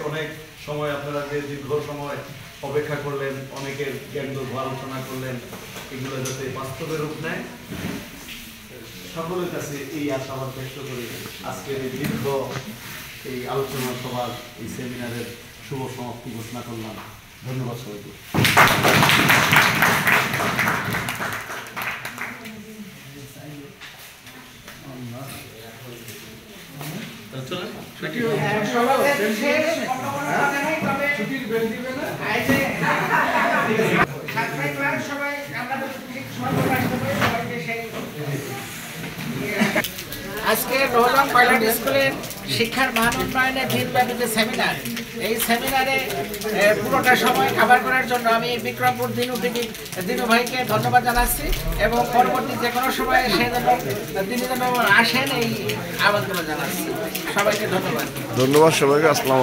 অনেক সময় আপনারা যে দীর্ঘ সময় অপেক্ষা করলেন, অনেকের জ্ঞানদর্ভ আলোচনা করলেন, এগুলো যাতে বাস্তবে রূপ নেয় সকলের কাছে এই আশাবাদ ব্যক্ত করি আজকের এই দীর্ঘ এই আলোচনা সভার এই সেমিনারের শুভ সমাপ্তি ঘোষণা করলাম। ধন্যবাদ সবাইকে। আজকে রোহলং পাইলট স্কুলের শিক্ষার মান উন্নয়নে দিনব্যাপী যে সেমিনার, এই সেমিনারে পুরোটা সময় কভার করার জন্য আমি বিক্রমপুর দিনু ভাইকে ধন্যবাদ জানাচ্ছি এবং পরবর্তী যে কোনো সময় সে তিনি যেন আসেন এই আমন্ত্রণ জানাচ্ছি। সবাইকে ধন্যবাদ। সবাইকে। আসসালামু আলাইকুম।